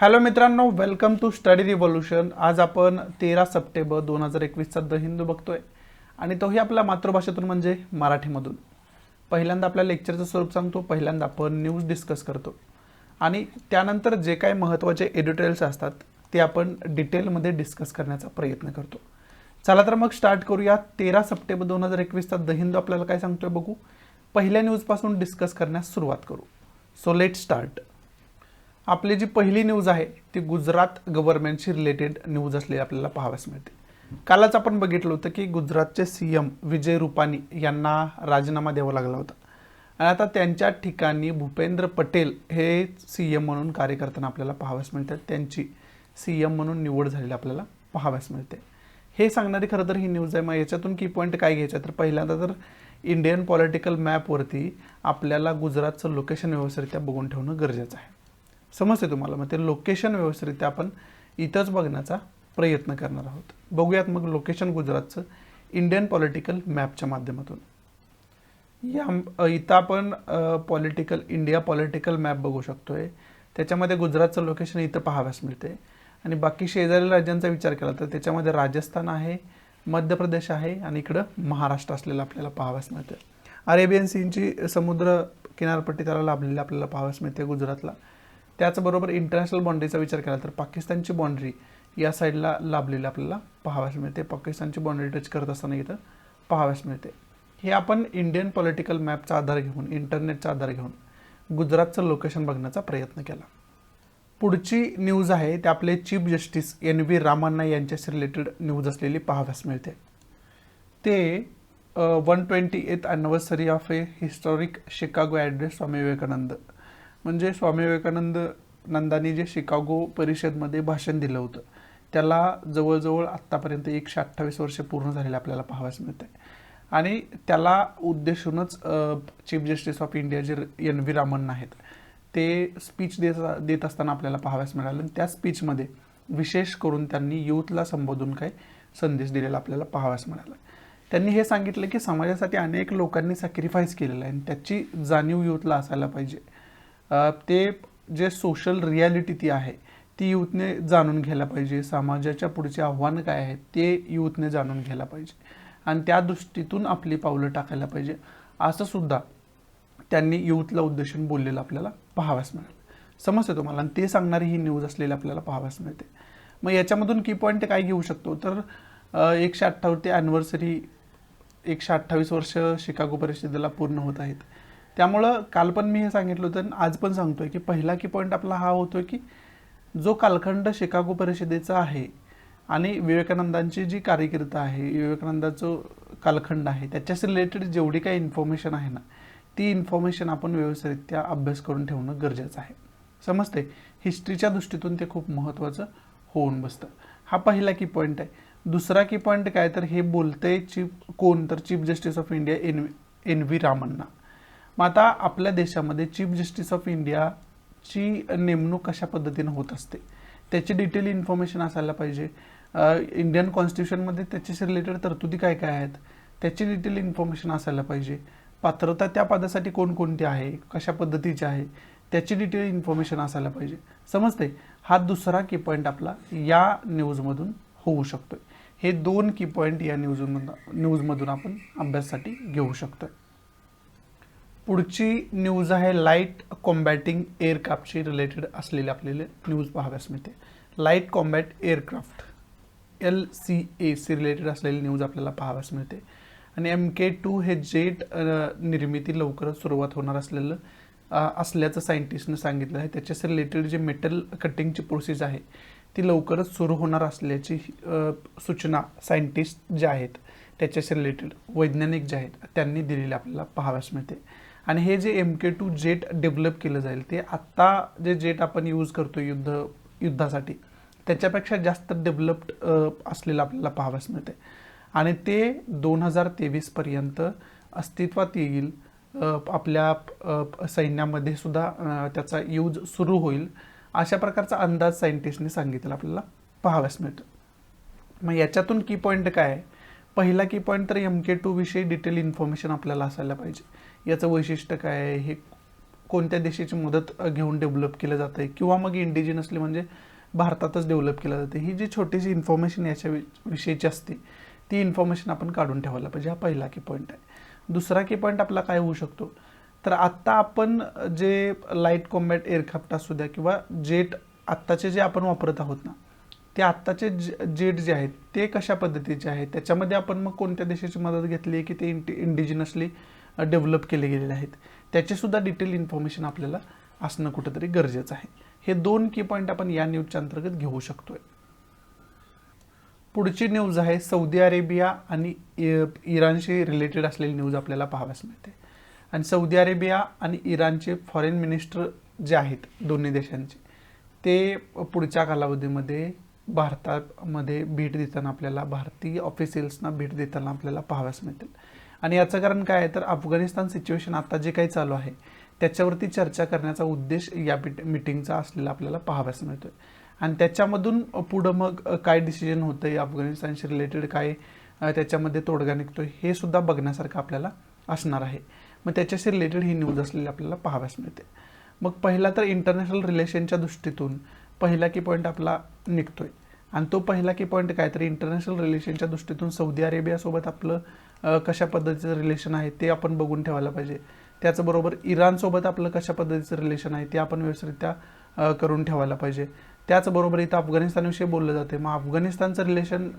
Hello मित्रांनो, welcome to study revolution. आज आपण 13 सप्टेंबर 2021चा द हिंदू बघतोय आणि तोही आपल्या मातृभाषेतून म्हणजे मराठीमधून। पहिल्यांदा आपल्या लेक्चरचं स्वरूप सांगतो, पहिल्यांदा आपण न्यूज डिस्कस करतो आणि त्यानंतर जे काही महत्त्वाचे एडिटोरियल्स असतात ते आपण डिटेलमध्ये डिस्कस करण्याचा प्रयत्न करतो। चला तर मग स्टार्ट करूया। 13 सप्टेंबर 2021चा द हिंदू आपल्याला काय सांगतोय बघू। पहिल्या न्यूजपासून डिस्कस करण्यास सुरुवात करू। So let start. आपली जी पहिली न्यूज आहे ती गुजरात गव्हर्नमेंटशी रिलेटेड न्यूज असलेली आपल्याला पाहावयास मिळते। कालच आपण बघितलं होतं की गुजरातचे सीएम विजय रुपानी यांना राजीनामा द्यावा लागला होता आणि आता त्यांच्या ठिकाणी भूपेंद्र पटेल हे सीएम म्हणून कार्य करताना आपल्याला पाहावयास मिळतात। त्यांची सीएम म्हणून निवड झालेली आपल्याला पाहावयास मिळते। हे सांगणारी खरं तर ही न्यूज आहे। मग याच्यातून की पॉईंट काय घ्यायचा तर पहिल्यांदा तर इंडियन पॉलिटिकल मॅपवरती आपल्याला गुजरातचं लोकेशन व्यवस्थितरित्या बघून ठेवणं गरजेचं आहे। समजते तुम्हाला? मग ते लोकेशन व्यवस्थितरित्या आपण इथंच बघण्याचा प्रयत्न करणार आहोत। बघूयात मग लोकेशन गुजरातचं इंडियन पॉलिटिकल मॅपच्या माध्यमातून। या इथं आपण इंडिया पॉलिटिकल मॅप बघू शकतोय। त्याच्यामध्ये गुजरातचं लोकेशन इथं पाहावयास मिळते आणि बाकी शेजारील राज्यांचा विचार केला तर त्याच्यामध्ये राजस्थान आहे, मध्य प्रदेश आहे आणि इकडं महाराष्ट्र असलेलं आपल्याला पाहावयास मिळते। अरेबियन सीची समुद्र किनारपट्टी त्याला लाभलेली आपल्याला पाहावयास मिळते गुजरातला। त्याचबरोबर इंटरनॅशनल बाउंड्रीचा विचार केला तर पाकिस्तानची बाउंड्री या साईडला लाभलेली आपल्याला पाहावयास मिळते। पाकिस्तानची बाउंड्री टच करत असताना इथं पाहावयास मिळते। हे आपण इंडियन पॉलिटिकल मॅपचा आधार घेऊन, इंटरनेटचा आधार घेऊन गुजरातचं लोकेशन बघण्याचा प्रयत्न केला। पुढची न्यूज आहे ते आपले चीफ जस्टिस NV रामण्णा यांच्याशी रिलेटेड न्यूज असलेली पाहावयास मिळते। ते 128th anniversary of a historic Chicago address Swami Vivekananda, म्हणजे स्वामी विवेकानंद नंदानी जे शिकागो परिषदमध्ये भाषण दिलं होतं त्याला जवळजवळ आत्तापर्यंत 128 वर्ष पूर्ण झालेले आपल्याला पाहावयास मिळते आणि त्याला उद्देशूनच चीफ जस्टिस ऑफ इंडिया जे NV रामण्णा आहेत ते स्पीच देत असताना आपल्याला पाहावयास मिळालं। त्या स्पीचमध्ये विशेष करून त्यांनी यूथला संबोधून काय संदेश दिलेला आपल्याला पाहावयास मिळाला। त्यांनी हे सांगितलं की समाजासाठी अनेक लोकांनी सॅक्रिफाईस केलेलं आहे आणि त्याची जाणीव यूथला असायला पाहिजे। ते जे सोशल रियालिटी ती आहे ती यूथने जाणून घ्यायला पाहिजे। समाजाच्या पुढचे आव्हानं काय आहेत ते यूथने जाणून घ्यायला पाहिजे आणि त्या दृष्टीतून आपली पावलं टाकायला पाहिजे, असं सुद्धा त्यांनी यूथला उद्देशून बोललेलं आपल्याला पाहावयास मिळालं। समजते तुम्हाला? आणि ते सांगणारी ही न्यूज असलेली आपल्याला पाहावयास मिळते। मग याच्यामधून की पॉईंट काय घेऊ शकतो तर 158वी ॲनिव्हर्सरी, 128 वर्ष शिकागो परिषदेला पूर्ण होत आहेत। त्यामुळं काल पण मी हे सांगितलं होतं आणि आज पण सांगतोय की पहिला की पॉईंट आपला हा होतोय की जो कालखंड शिकागो परिषदेचा आहे आणि विवेकानंदांची जी कारकीर्द आहे, विवेकानंदाचं कालखंड आहे, त्याच्याशी रिलेटेड जेवढी काही इन्फॉर्मेशन आहे ना ती इन्फॉर्मेशन आपण व्यवस्थितरित्या अभ्यास करून ठेवणं गरजेचं आहे। समजते? हिस्ट्रीच्या दृष्टीतून ते खूप महत्त्वाचं होऊन बसतं। हा पहिला की पॉईंट आहे। दुसरा की पॉईंट काय तर हे बोलते कोण तर chief justice of India NV Ramana. मग आता आपल्या देशामध्ये चीफ जस्टिस ऑफ इंडियाची नेमणूक कशा पद्धतीने होत असते त्याची डिटेल इन्फॉर्मेशन असायला पाहिजे। इंडियन कॉन्स्टिट्यूशनमध्ये त्याच्याशी रिलेटेड तरतुदी काय काय आहेत त्याची डिटेल इन्फॉर्मेशन असायला पाहिजे। पात्रता त्या पदासाठी कोणकोणती आहे, कशा पद्धतीची आहे त्याची डिटेल इन्फॉर्मेशन असायला पाहिजे। समजते? हा दुसरा की पॉईंट आपला या न्यूजमधून होऊ शकतोय। हे दोन की पॉईंट या न्यूजमधून आपण अभ्यासासाठी घेऊ शकतोय। पुढची न्यूज आहे लाईट कॉम्बॅटिंग एअरक्राफ्टशी रिलेटेड असलेली आपल्याला न्यूज पाहावयास मिळते। लाईट कॉम्बॅट एअरक्राफ्ट LCA शी रिलेटेड असलेली न्यूज आपल्याला पाहावयास मिळते आणि MK2 हे जेट निर्मिती लवकरच सुरुवात होणार असल्याचं सायंटिस्टनं सांगितलं आहे। त्याच्याशी रिलेटेड जे मेटल कटिंगची प्रोसेस आहे ती लवकरच सुरू होणार असल्याची सूचना सायंटिस्ट जे आहेत त्याच्याशी रिलेटेड वैज्ञानिक जे आहेत त्यांनी दिलेली आपल्याला पाहावयास मिळते। आणि हे जे MK2 जेट डेव्हलप केलं जाईल ते आत्ता जे जेट आपण यूज करतो युद्धासाठी त्याच्यापेक्षा जास्त डेव्हलप्ड असलेलं आपल्याला पाहावयास मिळते आणि ते 2023 पर्यंत अस्तित्वात येईल। आपल्या सैन्यामध्ये सुद्धा त्याचा यूज सुरू होईल अशा प्रकारचा अंदाज सायंटिस्टने सांगितलं आपल्याला पाहावयास मिळतो। मग याच्यातून की पॉईंट काय आहे? पहिला की पॉईंट तर MK2 विषयी डिटेल इन्फॉर्मेशन आपल्याला असायला पाहिजे। याचं वैशिष्ट्य काय आहे, हे कोणत्या देशाची मदत घेऊन डेव्हलप केलं जातं आहे, किंवा मग इंडिजिनसली म्हणजे भारतातच डेव्हलप केलं जाते, ही जी छोटीशी इन्फॉर्मेशन याच्या विषयीची असते ती इन्फॉर्मेशन आपण काढून ठेवायला पाहिजे. हा पहिला की पॉईंट आहे. दुसरा की पॉईंट आपला काय होऊ शकतो, तर आत्ता आपण जे लाईट कॉम्बॅट एअरक्राफ्ट असू द्या किंवा जेट आत्ताचे जे आपण वापरत आहोत ना, ते आत्ताचे जेट जे आहेत ते कशा पद्धतीचे आहेत, त्याच्यामध्ये आपण मग कोणत्या देशाची मदत घेतली आहे की ते इंडिजिनसली डेव्हलप केले गेलेले आहेत, त्याचीसुद्धा डिटेल इन्फॉर्मेशन आपल्याला असणं कुठंतरी गरजेचं आहे. हे 2 की पॉईंट आपण या न्यूजच्या अंतर्गत घेऊ शकतोय. पुढची न्यूज आहे सौदी अरेबिया आणि इराणशी रिलेटेड असलेली न्यूज आपल्याला पाहाव्यास मिळते. आणि सौदी अरेबिया आणि इराणचे फॉरेन मिनिस्टर जे आहेत दोन्ही देशांचे, ते पुढच्या कालावधीमध्ये भारतामध्ये भेट देताना आपल्याला, भारतीय ऑफिशियल्सना भेट देताना आपल्याला पाहाव्यास मिळतील. आणि याचं कारण काय आहे, तर अफगाणिस्तान सिच्युएशन आता जे काही चालू आहे त्याच्यावरती चर्चा करण्याचा उद्देश या मिटिंगचा असलेला आपल्याला पाहाव्यास मिळतोय. आणि त्याच्यामधून पुढं मग काय डिसिजन होतं आहे, अफगाणिस्तानशी रिलेटेड काय त्याच्यामध्ये तोडगा निघतोय, हे सुद्धा बघण्यासारखं आपल्याला असणार आहे. मग त्याच्याशी रिलेटेड ही न्यूज असलेली आपल्याला पाहाव्यास मिळते. मग पहिला तर इंटरनॅशनल रिलेशनच्या दृष्टीतून पहिला की पॉईंट आपला निघतोय. आणि तो पहिला की पॉईंट काय, तर इंटरनॅशनल रिलेशनच्या दृष्टीतून सौदी अरेबियासोबत आपलं कशा पद्धतीचं रिलेशन आहे ते आपण बघून ठेवायला पाहिजे. त्याचबरोबर इराणसोबत आपलं कशा पद्धतीचं रिलेशन आहे ते आपण व्यवस्थितरित्या करून ठेवायला पाहिजे. त्याचबरोबर इथं अफगाणिस्तानविषयी बोललं जाते, मग अफगाणिस्तानचं रिलेशन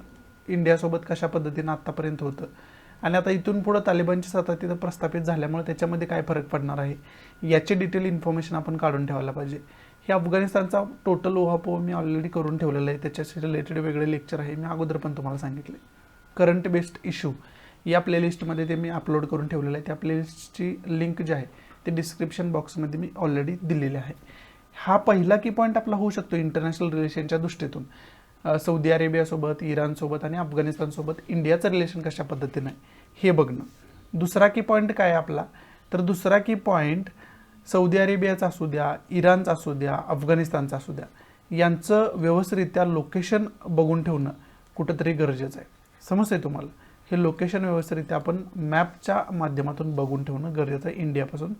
इंडियासोबत कशा पद्धतीनं आत्तापर्यंत होतं, आणि आता इथून पुढं तालिबानची सत्ता तिथं प्रस्थापित झाल्यामुळे त्याच्यामध्ये काय फरक पडणार आहे याची डिटेल इन्फॉर्मेशन आपण काढून ठेवायला पाहिजे. हे अफगाणिस्तानचा टोटल ओहापोह मी ऑलरेडी करून ठेवलेला आहे, त्याच्याशी रिलेटेड वेगळे लेक्चर आहे, मी अगोदर पण तुम्हाला सांगितले. करंट बेस्ड इश्यू या प्लेलिस्टमध्ये ते मी अपलोड करून ठेवलेलं आहे. त्या प्लेलिस्टची लिंक जी आहे ते डिस्क्रिप्शन बॉक्समध्ये मी ऑलरेडी दिलेली आहे. हा पहिला की पॉईंट आपला होऊ शकतो इंटरनॅशनल रिलेशनच्या दृष्टीतून, सौदी अरेबियासोबत, इराणसोबत आणि अफगाणिस्तानसोबत इंडियाचं रिलेशन कशा पद्धतीनं आहे हे बघणं. दुसरा की पॉईंट काय आपला, तर दुसरा की पॉईंट सौदी अरेबियाचा असू द्या, इराणचा असू द्या, अफगाणिस्तानचा असू द्या, यांचं व्यवस्थितरित्या लोकेशन बघून ठेवणं कुठंतरी गरजेचं आहे. समजतंय तुम्हाला, हे लोकेशन व्यवस्थितरित्या आपण मॅपच्या माध्यमातून बघून ठेवणं गरजेचं आहे, इंडियापासून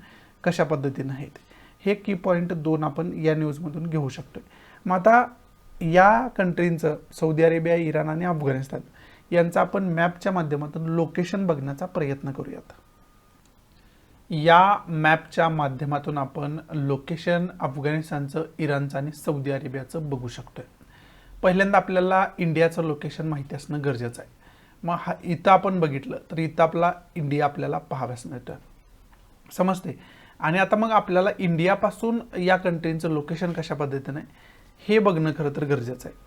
कशा पद्धतीनं आहेत. हे की पॉईंट 2 आपण या न्यूजमधून घेऊ शकतोय. मग आता या कंट्रींचं, सौदी अरेबिया, इराण आणि अफगाणिस्तान यांचं आपण मॅपच्या माध्यमातून लोकेशन बघण्याचा प्रयत्न करूयात. या मॅपच्या माध्यमातून आपण लोकेशन अफगाणिस्तानचं, इराणचं आणि सौदी अरेबियाचं बघू शकतोय. पहिल्यांदा आपल्याला इंडियाचं लोकेशन माहिती असणं गरजेचं आहे. मग इथं आपण बघितलं तर इथं आपला इंडिया आपल्याला पाहाव्यास मिळतोय, समजते. आणि आता मग आपल्याला इंडियापासून या कंट्रींचं लोकेशन कशा पद्धतीनं आहे हे बघणं खरं तर गरजेचं आहे.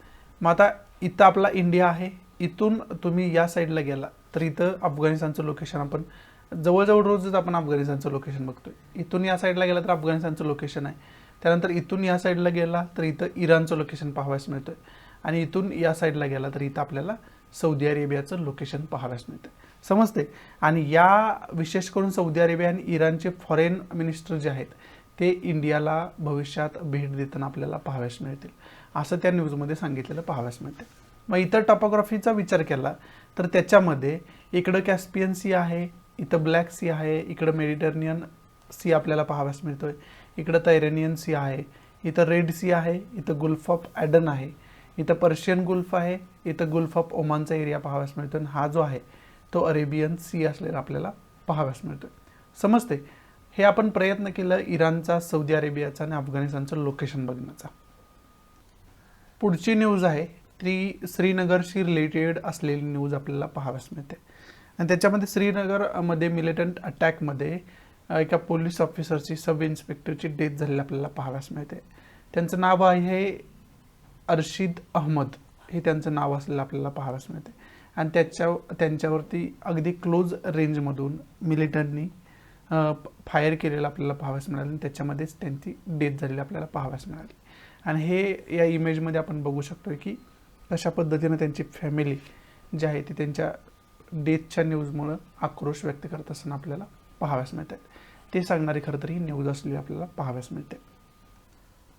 मग आता इथं आपला इंडिया आहे, इथून तुम्ही या साईडला गेला तर इथं अफगाणिस्तानचं लोकेशन आपण जवळजवळ रोजच आपण अफगाणिस्तानचं लोकेशन बघतोय. इथून या साईडला गेला तर अफगाणिस्तानचं लोकेशन आहे, त्यानंतर इथून या साईडला गेला तर इथं इराणचं लोकेशन पाहाव्यास मिळतोय, आणि इथून या साईडला गेला तर इथं आपल्याला सौदी अरेबियाचं लोकेशन पाहाव्यास मिळतंय, समजते. आणि या विशेष करून सौदी अरेबिया आणि इराणचे फॉरेन मिनिस्टर जे आहेत ते इंडियाला भविष्यात भेट देताना आपल्याला पाहाव्यास मिळतील, असं त्या न्यूजमध्ये सांगितलेलं पाहाव्यास मिळते. मग इतर टॉपोग्राफीचा विचार केला तर त्याच्यामध्ये इकडं कॅस्पियन सी आहे, इथं ब्लॅक सी आहे, इकडं मेडिटरेनियन सी आपल्याला पाहाव्यास मिळतोय, इकडं तैरेनियन सी आहे, इथं रेड सी आहे, इथं गुल्फ ऑफ ॲडन आहे, इथं पर्शियन गुल्फ आहे, इथं गुल्फ ऑफ ओमानचा एरिया पाहाव्यास मिळतो, आणि हा जो आहे तो अरेबियन सी असलेला आपल्याला पाहाव्यास मिळतोय, समजते. हे आपण प्रयत्न केलं इराणचा, सौदी अरेबियाचा आणि अफगाणिस्तानचं लोकेशन बघण्याचा. पुढची न्यूज आहे ती श्रीनगरशी रिलेटेड असलेली न्यूज आपल्याला पाहाव्यास मिळते. आणि त्याच्यामध्ये श्रीनगरमध्ये मिलिटंट अटॅकमध्ये एका पोलीस ऑफिसरची, सब इन्स्पेक्टरची डेथ झालेली आपल्याला पाहाव्यास मिळते. त्यांचं नाव आहे अर्शिद अहमद, हे त्यांचं नाव असलेलं आपल्याला पाहाव्यास मिळते. आणि त्यांच्यावरती अगदी क्लोज रेंजमधून मिलिटंटनी फायर केलेलं आपल्याला पाहाव्यास मिळालं, आणि त्याच्यामध्येच त्यांची डेथ झालेली आपल्याला पाहाव्यास मिळाली. आणि हे या इमेजमध्ये आपण बघू शकतो की कशा पद्धतीनं त्यांची फॅमिली जी आहे ती त्यांच्या डेथच्या न्यूजमुळं आक्रोश व्यक्त करत असताना आपल्याला पाहाव्यास मिळतात. ते सांगणारी खरं तर ही न्यूज असलेली आपल्याला पाहाव्यास मिळते.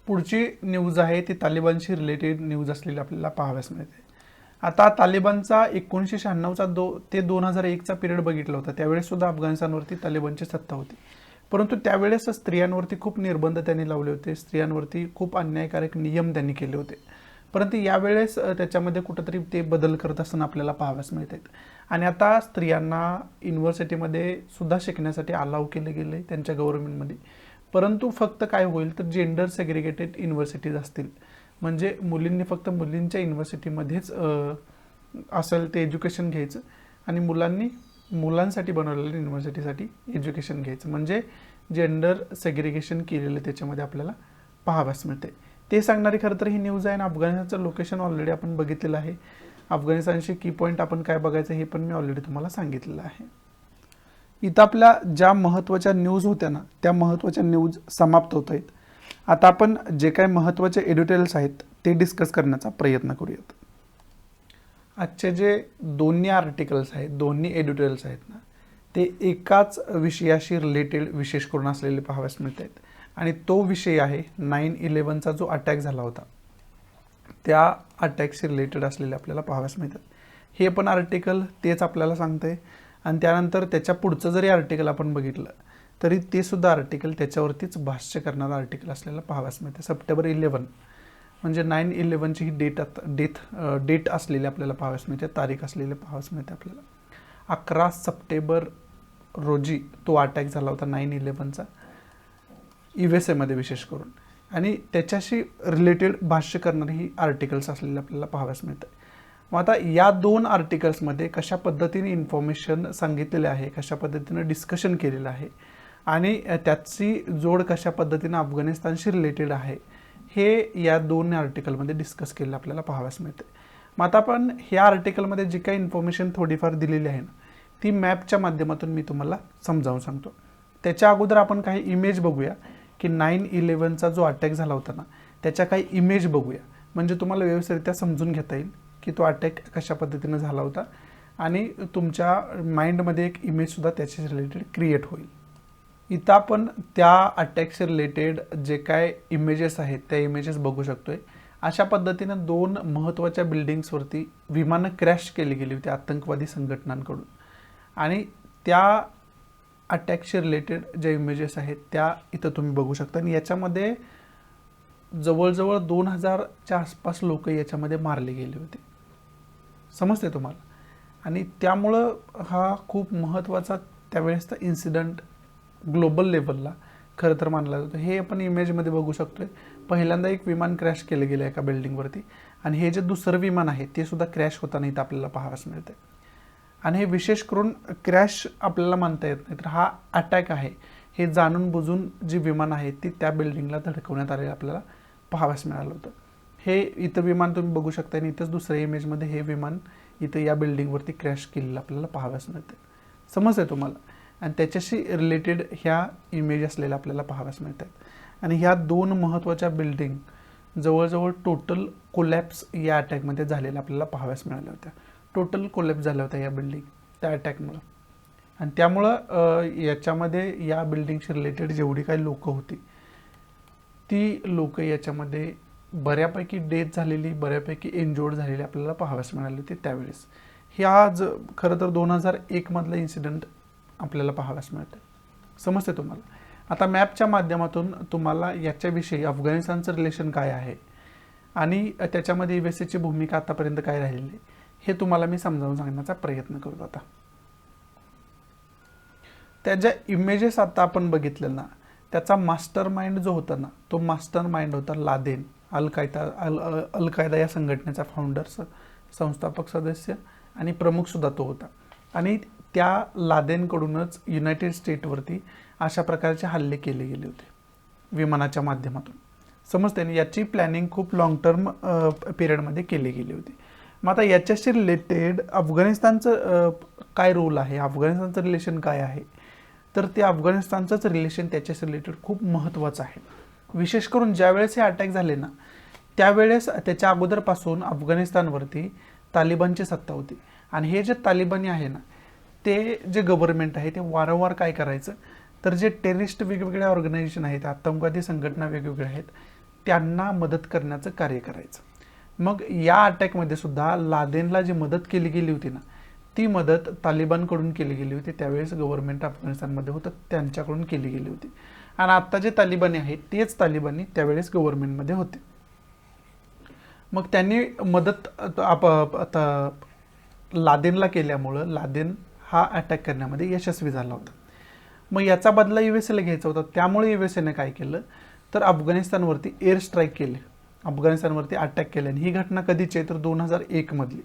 पुढची न्यूज आहे ती तालिबानशी रिलेटेड न्यूज असलेली आपल्याला पाहाव्यास मिळते. आता तालिबानचा 1996चा ते 2001चा पिरियड बघितला होता, त्यावेळेस सुद्धा अफगाणिस्तानवरती तालिबानची सत्ता होती. परंतु त्यावेळेस स्त्रियांवरती खूप निर्बंध त्यांनी लावले होते, स्त्रियांवरती खूप अन्यायकारक नियम त्यांनी केले होते. परंतु यावेळेस त्याच्यामध्ये कुठंतरी ते बदल करत असताना आपल्याला पाहाव्यास मिळत आहेत. आणि आता स्त्रियांना युनिव्हर्सिटीमध्ये सुद्धा शिकण्यासाठी अलाव केले गेले त्यांच्या गव्हर्नमेंटमध्ये. परंतु फक्त काय होईल तर जेंडर सेग्रिगेटेड युनिव्हर्सिटीज असतील, म्हणजे मुलींनी फक्त मुलींच्या युनिव्हर्सिटीमध्येच असेल ते एज्युकेशन घ्यायचं आणि मुलांनी मुलांसाठी बनवलेल्या युनिव्हर्सिटीसाठी एज्युकेशन घ्यायचं, म्हणजे जेंडर सेग्रिगेशन केलेलं त्याच्यामध्ये आपल्याला पाहाव्यास मिळते. ते सांगणारी खरं तर ही न्यूज आहे. आणि अफगाणिस्तानचं लोकेशन ऑलरेडी आपण बघितलेलं आहे. अफगाणिस्तानचे की पॉईंट आपण काय बघायचं हे पण मी ऑलरेडी तुम्हाला सांगितलेलं आहे. इथं आपल्या ज्या महत्त्वाच्या न्यूज होत्या ना त्या महत्त्वाच्या न्यूज समाप्त होत आहेत. आता आपण जे काही महत्त्वाचे एडिटोरियल्स आहेत ते डिस्कस करण्याचा प्रयत्न करूयात. आजचे जे दोन्ही आर्टिकल्स आहेत, दोन्ही एडिटोरियल्स आहेत ना, ते एकाच विषयाशी रिलेटेड विशेष करून असलेले पाहाव्यास मिळत आहेत. आणि तो विषय आहे 9/11चा जो अटॅक झाला होता त्या अटॅकशी रिलेटेड असलेले आपल्याला पाहाव्यास मिळतात. हे पण आर्टिकल तेच आपल्याला सांगतंय. आणि त्यानंतर त्याच्या पुढचं जरी आर्टिकल आपण बघितलं तरी ते सुद्धा आर्टिकल त्याच्यावरतीच भाष्य करणारं आर्टिकल असलेलं पाहाव्यास मिळते. सप्टेंबर 11 म्हणजे 9/11ची ही डेट असलेली आपल्याला पाहाव्यास मिळते, तारीख असलेली पाहाव्यास मिळते आपल्याला. 11 सप्टेंबर रोजी तो अटॅक झाला होता 9/11चा USA विशेष करून. आणि त्याच्याशी रिलेटेड भाष्य करणारी ही आर्टिकल्स असलेले आपल्याला पाहाव्यास मिळतं. मग आता या दोन आर्टिकल्समध्ये कशा पद्धतीने इन्फॉर्मेशन सांगितलेले आहे, कशा पद्धतीनं डिस्कशन केलेलं आहे आणि त्याची जोड कशा पद्धतीनं अफगाणिस्तानशी रिलेटेड आहे हे या दोन आर्टिकलमध्ये डिस्कस केलेलं आपल्याला पाहाव्यास मिळते. मग आता आपण ह्या आर्टिकलमध्ये जी काही इन्फॉर्मेशन थोडीफार दिलेली आहे ना ती मॅपच्या माध्यमातून मी तुम्हाला समजावून सांगतो. त्याच्या अगोदर आपण काही इमेज बघूया की 9/11चा जो अटॅक झाला होता ना त्याच्या काही इमेज बघूया, म्हणजे तुम्हाला व्यवस्थितरित्या समजून घेता येईल की तो अटॅक कशा पद्धतीने झाला होता आणि तुमच्या माइंडमध्ये एक इमेजसुद्धा त्याच्या रिलेटेड क्रिएट होईल. इथं आपण त्या अटॅकशी रिलेटेड जे काय इमेजेस आहेत त्या इमेजेस बघू शकतोय. अशा पद्धतीनं दोन महत्त्वाच्या बिल्डिंग्सवरती विमानं क्रॅश केली गेली होती आतंकवादी संघटनांकडून. आणि त्या अटॅकशी रिलेटेड ज्या इमेजेस आहेत त्या इथं तुम्ही बघू शकता. आणि याच्यामध्ये जवळजवळ 2000च्या आसपास लोक याच्यामध्ये मारले गेले होते, समजते तुम्हाला. आणि त्यामुळं हा खूप महत्त्वाचा त्यावेळेसचा इन्सिडंट ग्लोबल लेवलला खरं तर मानला जातो. हे आपण इमेजमध्ये बघू शकतोय. पहिल्यांदा एक विमान क्रॅश केलं गेलं एका बिल्डिंगवरती आणि हे जे दुसरं विमान आहे ते सुद्धा क्रॅश होताना इथं आपल्याला पाहाव्यास मिळते. आणि हे विशेष करून क्रॅश आपल्याला मानता येत नाही, तर हा अटॅक आहे. हे जाणून बुजून जी विमान आहेत ती त्या बिल्डिंगला धडकवण्यात आलेलं आपल्याला पाहाव्यास मिळालं होतं. हे इथं विमान तुम्ही बघू शकता आणि इथंच दुसऱ्या इमेजमध्ये हे विमान इथं या बिल्डिंगवरती क्रॅश केलेलं आपल्याला पाहाव्यास मिळते, समजते तुम्हाला. आणि त्याच्याशी रिलेटेड ह्या इमेज असलेल्या आपल्याला पाहाव्यास मिळतात. आणि ह्या दोन महत्त्वाच्या बिल्डिंग जवळजवळ टोटल कोलॅप्स या अटॅकमध्ये झालेल्या आपल्याला पाहाव्यास मिळाल्या होत्या. टोटल कोलॅप्स झाल्या होत्या या बिल्डिंग त्या अटॅकमुळं. आणि त्यामुळं याच्यामध्ये या बिल्डिंगशी रिलेटेड जेवढी काही लोकं होती ती लोकं याच्यामध्ये बऱ्यापैकी डेथ झालेली, बऱ्यापैकी इंजोर्ड झालेली आपल्याला पाहाव्यास मिळाली होती त्यावेळेस. ह्या खरं तर 2001 मधला इन्सिडेंट आपल्याला पाहाव्यास मिळतं, समजते तुम्हाला. आता मॅपच्या माध्यमातून तुम्हाला याच्याविषयी अफगाणिस्तानचं रिलेशन काय आहे आणि त्याच्यामध्ये USAची भूमिका आतापर्यंत काय राहिलेली हे तुम्हाला मी समजावून सांगण्याचा प्रयत्न करतो. आता त्या ज्या इमेजेस आता आपण बघितले ना त्याचा मास्टर माइंड जो होता ना तो मास्टर माइंड होता लादेन. अल कायदा या संघटनेचा फाउंडर, संस्थापक सदस्य आणि प्रमुख सुद्धा तो होता. आणि त्या लादेनकडूनच युनायटेड स्टेटवरती अशा प्रकारचे हल्ले केले गेले होते विमानाच्या माध्यमातून, समजते ना. याची प्लॅनिंग खूप लॉंग टर्म पिरियडमध्ये केली गेली होती. मग आता याच्याशी रिलेटेड अफगाणिस्तानचं काय रोल आहे, अफगाणिस्तानचं रिलेशन काय आहे, तर ते अफगाणिस्तानचंच रिलेशन त्याच्याशी रिलेटेड खूप महत्त्वाचं आहे. विशेष करून ज्यावेळेस हे अटॅक झाले ना त्यावेळेस त्याच्या अगोदरपासून अफगाणिस्तानवरती तालिबानची सत्ता होती. आणि हे जे तालिबानी आहे ना ते जे गव्हर्नमेंट आहे ते वारंवार काय करायचं तर जे टेररिस्ट वेगवेगळ्या ऑर्गनायझेशन आहेत, आतंकवादी संघटना वेगवेगळ्या आहेत त्यांना मदत करण्याचं कार्य करायचं. मग या अटॅकमध्ये सुद्धा लादेनला जी मदत केली गेली होती ना ती मदत तालिबानकडून केली गेली होती. त्यावेळेस गव्हर्नमेंट अफगाणिस्तानमध्ये होतं त्यांच्याकडून केली गेली होती. आणि आता जे तालिबानी आहेत तेच तालिबानी त्यावेळेस गव्हर्नमेंटमध्ये होते. मग त्यांनी मदत आता लादेनला केल्यामुळं लादेन हा अटॅक करण्यामध्ये यशस्वी झाला होता. मग याचा बदला युएसएला घ्यायचा होता. त्यामुळे युएसएने काय केलं तर अफगाणिस्तानवरती एअर स्ट्राईक केले, अफगाणिस्तानवरती अटॅक केले. आणि ही घटना कधीची आहे तर 2001 मधली.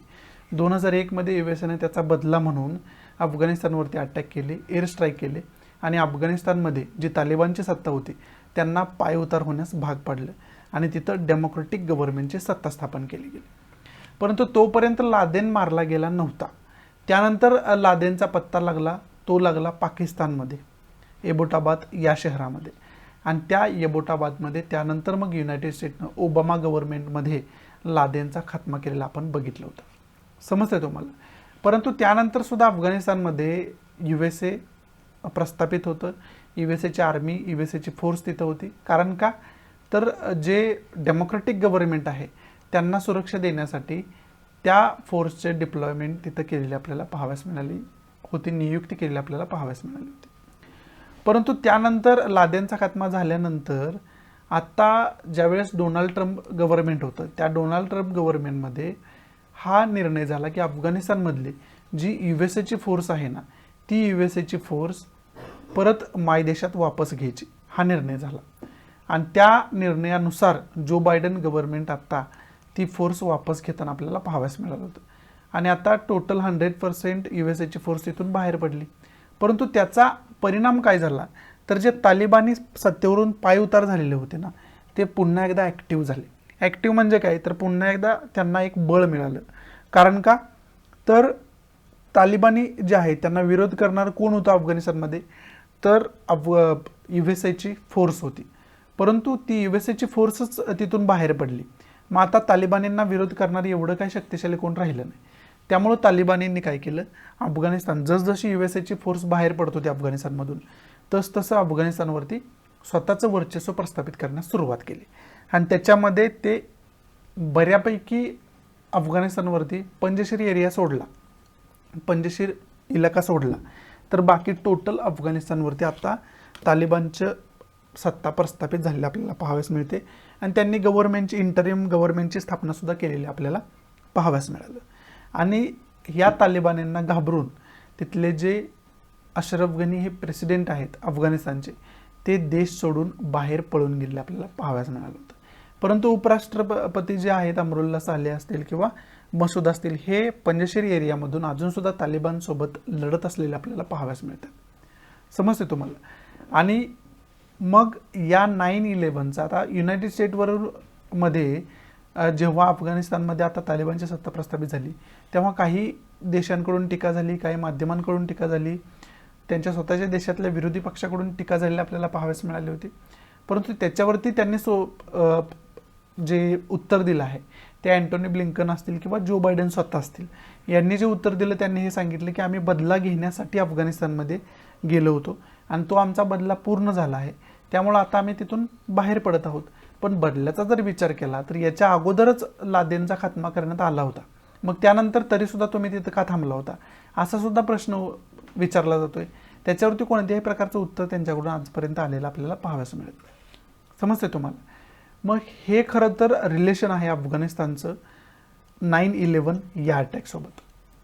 2001 मध्ये युएसएने त्याचा बदला म्हणून अफगाणिस्तानवरती अटॅक केले, एअर स्ट्राईक केले आणि अफगाणिस्तानमध्ये जी तालिबानची सत्ता होती त्यांना पायउतार होण्यास भाग पाडलं आणि तिथं डेमोक्रेटिक गव्हर्नमेंटची सत्ता स्थापन केली गेली. परंतु तोपर्यंत लादेन मारला गेला नव्हता. त्यानंतर लादेनचा पत्ता लागला पाकिस्तानमध्ये, एबोटाबाद या शहरामध्ये. आणि त्या एबोटाबादमध्ये त्यानंतर मग युनायटेड स्टेटनं ओबामा गव्हर्नमेंटमध्ये लादेनचा खात्मा केलेला आपण बघितलं होतं. समजतंय तुम्हाला. परंतु त्यानंतर सुद्धा अफगाणिस्तानमध्ये युएसए प्रस्थापित होतं. युएसएची आर्मी, युएसएची फोर्स तिथं होती. कारण का तर जे डेमोक्रेटिक गव्हर्नमेंट आहे त्यांना सुरक्षा देण्यासाठी त्या फोर्सचे डिप्लॉयमेंट तिथं केलेली आपल्याला पाहाव्यास मिळाली होती, नियुक्ती केलेली आपल्याला पाहाव्यास मिळाली होती. परंतु त्यानंतर लादेनचा खात्मा झाल्यानंतर आता ज्यावेळेस डोनाल्ड ट्रम्प गव्हर्नमेंट होतं त्या डोनाल्ड ट्रम्प गव्हर्नमेंटमध्ये हा निर्णय झाला की अफगाणिस्तानमधली जी युएसएची फोर्स आहे ना ती युएसएची फोर्स परत मायदेशात वापस घ्यायची, हा निर्णय झाला. आणि त्या निर्णयानुसार जो बायडन गव्हर्नमेंट आत्ता ती फोर्स वापस घेताना आपल्याला पाहाव्यास मिळालं होतं. आणि आता टोटल 100% युएसएची फोर्स तिथून बाहेर पडली. परंतु त्याचा परिणाम काय झाला तर जे तालिबानी सत्तेवरून पायउतार झालेले होते ना ते पुन्हा एकदा ॲक्टिव्ह झाले. ॲक्टिव्ह म्हणजे काय तर पुन्हा एकदा त्यांना एक बळ मिळालं. कारण का तर तालिबानी जे आहे त्यांना विरोध करणारं कोण होतं अफगाणिस्तानमध्ये तर युएसएची फोर्स होती. परंतु ती युएसएची फोर्सच तिथून बाहेर पडली. मग आता तालिबानींना विरोध करणारे एवढं काय शक्तिशाली कोण राहिलं नाही. त्यामुळं तालिबानींनी काय केलं, अफगाणिस्तान जसजशी युएसएची फोर्स बाहेर पडत होती अफगाणिस्तानमधून तसतसं अफगाणिस्तानवरती स्वतःचं वर्चस्व प्रस्थापित करण्यास सुरुवात केली. आणि त्याच्यामध्ये ते बऱ्यापैकी अफगाणिस्तानवरती पंजशीर एरिया सोडला, पंजशीर इलाका सोडला तर बाकी टोटल अफगाणिस्तानवरती आता तालिबानचं सत्ता प्रस्थापित झालेली आपल्याला पाहाव्यास मिळते. आणि त्यांनी गव्हर्नमेंटची इंटरिम गव्हर्नमेंटची स्थापना सुद्धा केलेली आपल्याला पाहाव्यास मिळालं. आणि या तालिबानींना घाबरून तिथले जे अशरफ गनी हे प्रेसिडेंट आहेत अफगाणिस्तानचे ते देश सोडून बाहेर पळून गेले आपल्याला पाहाव्यास मिळालं होतं. परंतु उपराष्ट्रपती जे आहेत अमरुल्ला सालेह असतील किंवा मसूद असतील हे पंजशीर एरियामधून अजूनसुद्धा तालिबानसोबत लढत असलेले आपल्याला पाहाव्यास मिळतात. समजते तुम्हाला. आणि मग या 9/11चा आता युनायटेड स्टेटमध्ये जेव्हा अफगाणिस्तानमध्ये आता तालिबानची सत्ता प्रस्थापित झाली तेव्हा काही देशांकडून टीका झाली, काही माध्यमांकडून टीका झाली, त्यांच्या स्वतःच्या देशातल्या विरोधी पक्षाकडून टीका झालेली आपल्याला पाहाव्यास मिळाली होती. परंतु त्याच्यावरती त्यांनी जे उत्तर दिलं आहे ते अँटोनी ब्लिंकन असतील किंवा जो बायडन स्वतः असतील यांनी जे उत्तर दिलं त्यांनी हे सांगितलं की आम्ही बदला घेण्यासाठी अफगाणिस्तानमध्ये गेलो होतो आणि तो आमचा बदला पूर्ण झाला आहे. त्यामुळे आता आम्ही तिथून बाहेर पडत आहोत. पण बदल्याचा जर विचार केला तर याच्या अगोदरच लादेनचा खात्मा करण्यात आला होता. मग त्यानंतर तरीसुद्धा तुम्ही तिथं का थांबला होता असा सुद्धा प्रश्न विचारला जातोय. त्याच्यावरती कोणत्याही प्रकारचं उत्तर त्यांच्याकडून आजपर्यंत आलेलं आपल्याला पाहाव्यास मिळेल. समजते तुम्हाला. मग हे खरं तर रिलेशन आहे अफगाणिस्तानचं 9/11 या अटॅकसोबत.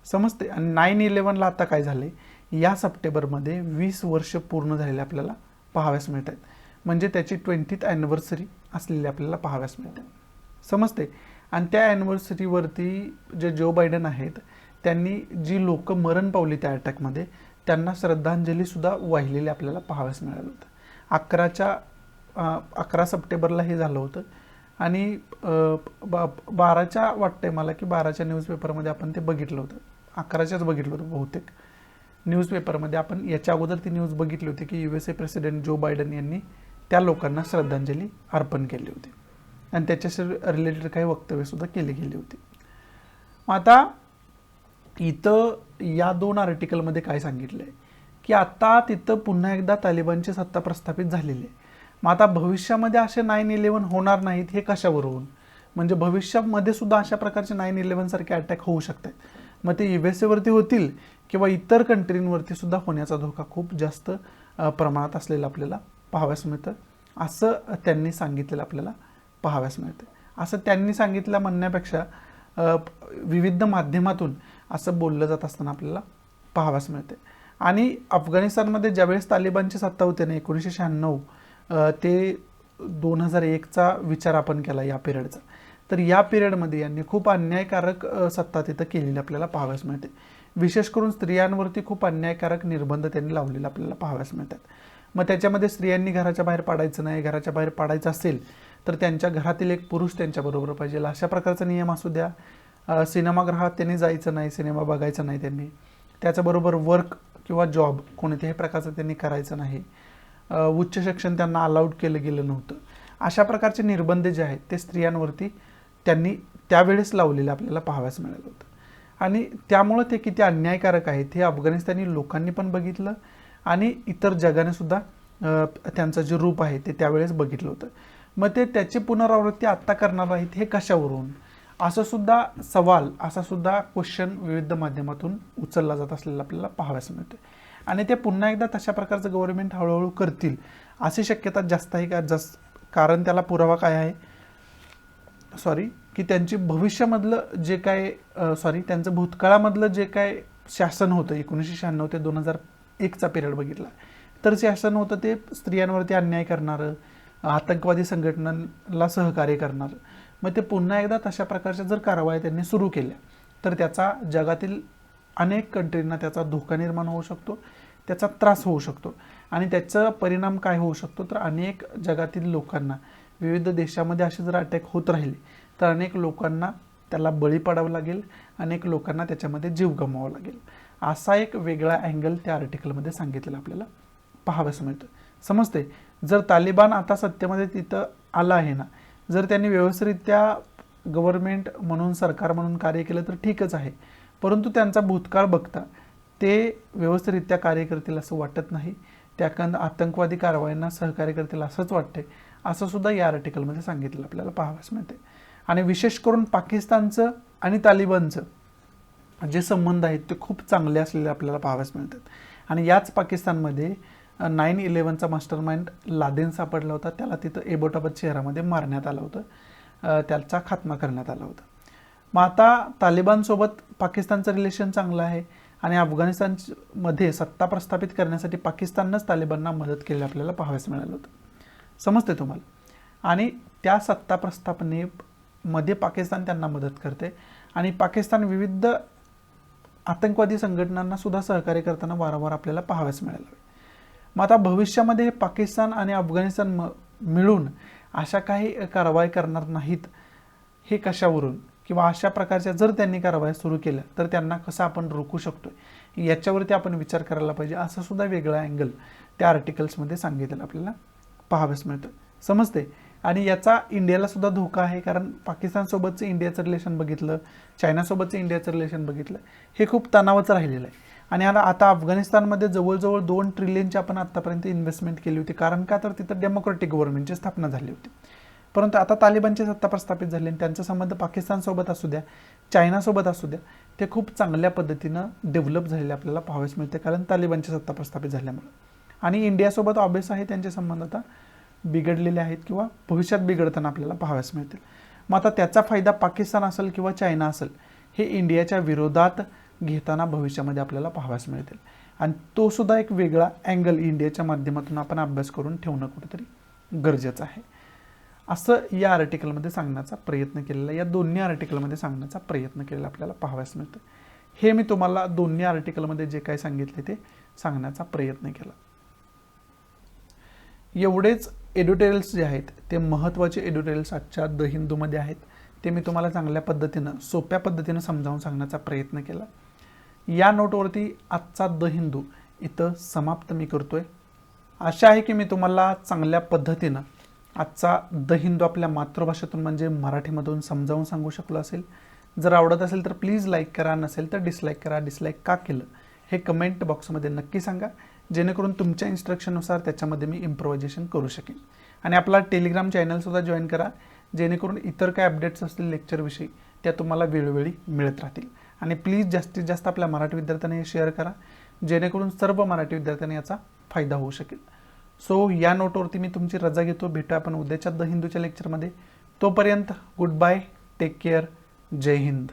समजते. आणि 9/11ला आता काय झाले या सप्टेंबरमध्ये 20 वर्ष पूर्ण झालेले आपल्याला पाहाव्यास मिळत आहेत. म्हणजे त्याची 20th ॲनिव्हर्सरी असलेली आपल्याला पाहाव्यास मिळते. समजते. आणि त्या ॲनिव्हर्सरीवरती जे जो बायडन आहेत त्यांनी जी लोक मरण पावली त्या अटॅकमध्ये त्यांना श्रद्धांजलीसुद्धा वाहिलेली आपल्याला पाहाव्यास मिळालं होतं. 11 सप्टेंबरला हे झालं होतं. आणि 12च्या वाटतंय मला की 12च्या न्यूजपेपरमध्ये आपण ते बघितलं होतं. 11च्याच बघितलं होतं बहुतेक न्यूजपेपरमध्ये. आपण याच्या अगोदर ती न्यूज बघितली होती की युएसए प्रेसिडेंट जो बायडन यांनी त्या लोकांना श्रद्धांजली अर्पण केली होती आणि त्याच्याशी रिलेटेड काही वक्तव्यसुद्धा केली गेली होती. आता इथं या 2 आर्टिकलमध्ये काय सांगितलं आहे की आता तिथं पुन्हा एकदा तालिबानची सत्ता प्रस्थापित झालेली आहे. मग आता भविष्यामध्ये असे 9/11 होणार नाहीत हे कशावरून, म्हणजे भविष्यामध्ये सुद्धा अशा प्रकारचे 9/11 सारखे अटॅक होऊ शकतात. मग ते USA वरती होतील किंवा इतर कंट्रींवरती सुद्धा होण्याचा धोका खूप जास्त प्रमाणात असलेला आपल्याला पाहाव्यास मिळतं, असं त्यांनी सांगितलेलं आपल्याला पाहाव्यास मिळतं. असं त्यांनी सांगितलं म्हणण्यापेक्षा विविध माध्यमातून असं बोललं जात असताना आपल्याला पाहाव्यास मिळते. आणि अफगाणिस्तानमध्ये ज्यावेळेस तालिबानची सत्ता होते ना 1996 ते 2001चा विचार आपण केला या पिरियडचा, तर या पिरियडमध्ये यांनी खूप अन्यायकारक सत्ता तिथं केलेली आपल्याला पाहाव्यास मिळते. विशेष करून स्त्रियांवरती खूप अन्यायकारक निर्बंध त्यांनी लावलेले आपल्याला पाहाव्यास मिळतात. मग त्याच्यामध्ये स्त्रियांनी घराच्या बाहेर पाडायचं नाही, घराच्या बाहेर पाडायचं असेल तर त्यांच्या घरातील एक पुरुष त्यांच्याबरोबर पाहिजे, अशा प्रकारचा नियम असू द्या. सिनेमागृहात त्यांनी जायचं नाही, सिनेमा बघायचा नाही त्यांनी. त्याच्याबरोबर वर्क किंवा जॉब कोणत्याही प्रकारचं त्यांनी करायचं नाही. उच्च शिक्षण त्यांना अलाउड केलं गेलं नव्हतं. अशा प्रकारचे निर्बंध जे आहेत ते स्त्रियांवरती त्यांनी त्यावेळेस लावलेले आपल्याला पाहाव्यास मिळालं होतं. आणि त्यामुळं ते किती अन्यायकारक आहेत हे अफगाणिस्तानी लोकांनी पण बघितलं आणि इतर जगाने सुद्धा त्यांचं जे रूप आहे ते त्यावेळेस बघितलं होतं. मग ते त्याची पुनरावृत्ती आत्ता करणार आहेत हे कशावरून, असं सुद्धा सवाल, असा सुद्धा क्वेश्चन विविध माध्यमातून उचलला जात असलेला आपल्याला पाहाव्यास मिळते. आणि ते पुन्हा एकदा तशा प्रकारचं गव्हर्नमेंट हळूहळू करतील अशी शक्यता जास्त आहे का? कारण त्याला पुरावा काय आहे, की त्यांची भविष्यामधलं जे काय त्यांचं भूतकाळामधलं जे काय शासन होतं 1996 ते 2001चा पिरियड बघितला तर शासन होतं ते स्त्रियांवरती अन्याय करणारं, आतंकवादी संघटनांना सहकार्य करणारं. मग ते पुन्हा एकदा तशा प्रकारच्या जर कारवाया त्यांनी सुरू केल्या तर त्याचा जगातील अनेक कंट्रींना त्याचा धोका निर्माण होऊ शकतो, त्याचा त्रास होऊ शकतो. आणि त्याचा परिणाम काय होऊ शकतो तर अनेक जगातील लोकांना, विविध देशामध्ये असे जर अटॅक होत राहिले तर अनेक लोकांना त्याला बळी पडावं लागेल, अनेक लोकांना त्याच्यामध्ये जीव गमवावा लागेल. असा एक वेगळा अँगल त्या आर्टिकलमध्ये सांगितलेला आपल्याला पाहावयास मिळतं. समजते, जर तालिबान आता सत्तेमध्ये तिथं आला आहे ना, जर त्यांनी व्यवस्थितरित्या गव्हर्नमेंट म्हणून, सरकार म्हणून कार्य केलं तर ठीकच आहे. परंतु त्यांचा भूतकाळ बघता ते व्यवस्थितरित्या कार्य करतील असं वाटत नाही. त्याकडं आतंकवादी कारवायांना सहकार्य करतील असंच वाटते, असं सुद्धा या आर्टिकलमध्ये सांगितलं आपल्याला पाहावयास मिळते. आणि विशेष करून पाकिस्तानचं आणि तालिबानचं जे संबंध आहेत ते खूप चांगले असलेले आपल्याला पाहावयास मिळतात. आणि याच पाकिस्तानमध्ये 9/11चा मास्टरमाइंड लादेन सापडला होता, त्याला तिथं एबोटाबाद शहरामध्ये मारण्यात आलं होतं, त्याचा खात्मा करण्यात आला होता. मग आता तालिबानसोबत पाकिस्तानचं रिलेशन चांगलं आहे आणि अफगाणिस्तानमध्ये सत्ता प्रस्थापित करण्यासाठी पाकिस्ताननंच तालिबानना मदत केली आपल्याला पाहावयास मिळालं होतं. समजते तुम्हाला? आणि त्या सत्ता प्रस्थापनेमध्ये पाकिस्तान त्यांना मदत करते आणि पाकिस्तान विविध आतंकवादी संघटनांना सुद्धा सहकार्य करताना वारंवार आपल्याला पाहावयास मिळालं. मग आता भविष्यामध्ये पाकिस्तान आणि अफगाणिस्तान मिळून अशा काही कारवाई करणार नाहीत हे कशावरून, किंवा अशा प्रकारच्या जर त्यांनी कारवाया सुरू केल्या तर त्यांना कसं आपण रोखू शकतो याच्यावरती आपण विचार करायला पाहिजे, असं सुद्धा वेगळा अँगल त्या आर्टिकल्समध्ये सांगितलेलं आपल्याला पाहावयास मिळतं. समजते? आणि याचा इंडियाला सुद्धा धोका आहे, कारण पाकिस्तानसोबतचं इंडियाचं रिलेशन बघितलं, चायनासोबतचं इंडियाचं रिलेशन बघितलं, हे खूप तणावाचं राहिलेलं आहे. आणि आता अफगाणिस्तानमध्ये जवळजवळ 2 ट्रिलियनची आपण आत्तापर्यंत इन्व्हेस्टमेंट केली होती. कारण का तर तिथं डेमोक्रेटिक गव्हर्नमेंटची स्थापना झाली होती. परंतु आता तालिबानची सत्ता प्रस्थापित झाली आणि त्यांचा संबंध पाकिस्तानसोबत असू द्या, चायनासोबत असू द्या, ते खूप चांगल्या पद्धतीनं डेव्हलप झालेले आपल्याला पाहावयास मिळते, कारण तालिबानची सत्ता प्रस्थापित झाल्यामुळे. आणि इंडियासोबत ऑब्वियस आहे त्यांचे संबंध आता बिघडलेले आहेत किंवा भविष्यात बिघडताना आपल्याला पाहावयास मिळतील. मग आता त्याचा फायदा पाकिस्तान असेल किंवा चायना असेल हे इंडियाच्या विरोधात घेताना भविष्यामध्ये आपल्याला पाहावयास मिळतील. आणि तो सुद्धा एक वेगळा अँगल इंडियाच्या माध्यमातून आपण अभ्यास करून ठेवणं कुठेतरी गरजेचं आहे, असं या आर्टिकलमध्ये सांगण्याचा प्रयत्न केलेला, या दोन्ही आर्टिकलमध्ये सांगण्याचा प्रयत्न केलेला आपल्याला पाहावयास मिळतं. हे मी तुम्हाला दोन्ही आर्टिकलमध्ये जे काय सांगितले ते सांगण्याचा प्रयत्न केला. एवढेच एडिटोरियल्स जे आहेत ते महत्त्वाचे एडिटोरियल्स आजच्या द हिंदूमध्ये आहेत, ते मी तुम्हाला चांगल्या पद्धतीनं, सोप्या पद्धतीनं समजावून सांगण्याचा प्रयत्न केला. या नोटवरती आजचा द हिंदू इथं समाप्त मी करतोय. आशा आहे की मी तुम्हाला चांगल्या पद्धतीनं आजचा द हिंदू आपल्या मातृभाषेतून म्हणजे मराठीमधून समजावून सांगू शकलो असेल. जर आवडत असेल तर प्लीज लाईक करा, नसेल तर डिसलाईक करा. डिसलाईक का केलं हे कमेंट बॉक्समध्ये नक्की सांगा, जेणेकरून तुमच्या इन्स्ट्रक्शननुसार त्याच्यामध्ये मी इम्प्रोव्हायझेशन करू शकेन. आणि आपला टेलिग्राम चॅनलसुद्धा जॉईन करा, जेणेकरून इतर काय अपडेट्स असतील लेक्चरविषयी त्या तुम्हाला वेळोवेळी मिळत राहतील. आणि प्लीज जास्तीत जास्त आपल्या मराठी विद्यार्थ्यांना हे शेअर करा, जेणेकरून सर्व मराठी विद्यार्थ्यांना याचा फायदा होऊ शकेल. सो या नोटवरती मी तुमची रजा घेतो. भेटूया आपण उद्याच्या द हिंदूच्या लेक्चरमध्ये. तोपर्यंत गुड बाय, टेक केअर, जय हिंद.